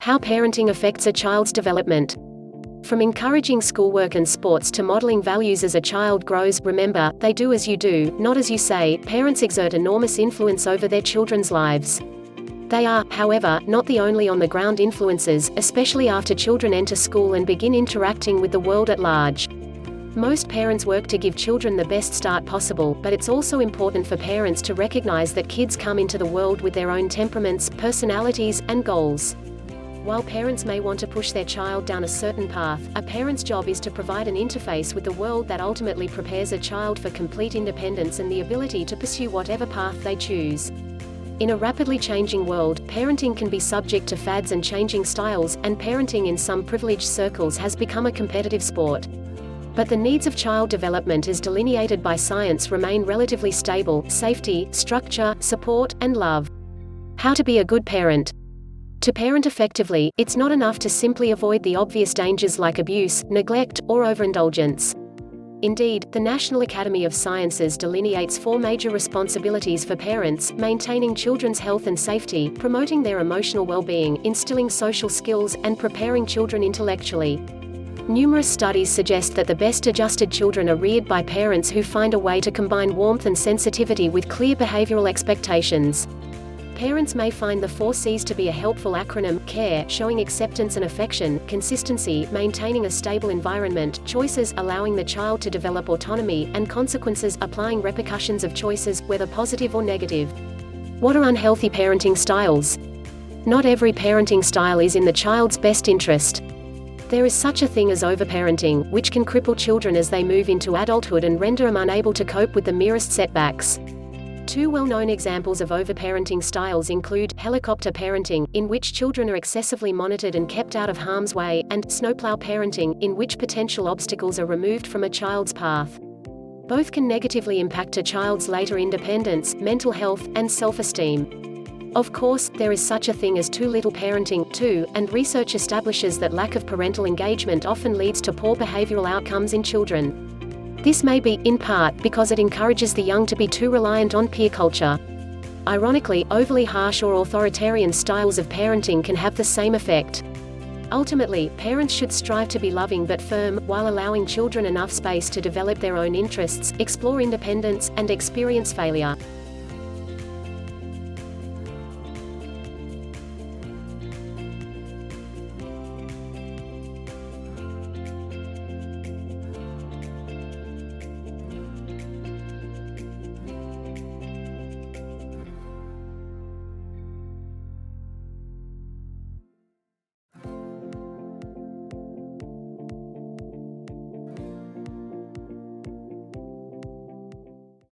How parenting affects a child's development. From encouraging schoolwork and sports to modeling values as a child grows, remember, they do as you do, not as you say. Parents exert enormous influence over their children's lives. They are, however, not the only on-the-ground influences, especially after children enter school and begin interacting with the world at large. Most parents work to give children the best start possible, but it's also important for parents to recognize that kids come into the world with their own temperaments, personalities, and goals. While parents may want to push their child down a certain path, a parent's job is to provide an interface with the world that ultimately prepares a child for complete independence and the ability to pursue whatever path they choose. In a rapidly changing world, parenting can be subject to fads and changing styles, and parenting in some privileged circles has become a competitive sport. But the needs of child development as delineated by science remain relatively stable: safety, structure, support, and love. How to be a good parent. To parent effectively, it's not enough to simply avoid the obvious dangers like abuse, neglect, or overindulgence. Indeed, the National Academy of Sciences delineates 4 major responsibilities for parents: maintaining children's health and safety, promoting their emotional well-being, instilling social skills, and preparing children intellectually. Numerous studies suggest that the best-adjusted children are reared by parents who find a way to combine warmth and sensitivity with clear behavioral expectations. Parents may find the 4 C's to be a helpful acronym: care, showing acceptance and affection; consistency, maintaining a stable environment; choices, allowing the child to develop autonomy; and consequences, applying repercussions of choices, whether positive or negative. What are unhealthy parenting styles? Not every parenting style is in the child's best interest. There is such a thing as overparenting, which can cripple children as they move into adulthood and render them unable to cope with the merest setbacks. 2 well-known examples of overparenting styles include helicopter parenting, in which children are excessively monitored and kept out of harm's way, and snowplow parenting, in which potential obstacles are removed from a child's path. Both can negatively impact a child's later independence, mental health, and self-esteem. Of course, there is such a thing as too little parenting, too, and research establishes that lack of parental engagement often leads to poor behavioral outcomes in children. This may be, in part, because it encourages the young to be too reliant on peer culture. Ironically, overly harsh or authoritarian styles of parenting can have the same effect. Ultimately, parents should strive to be loving but firm, while allowing children enough space to develop their own interests, explore independence, and experience failure.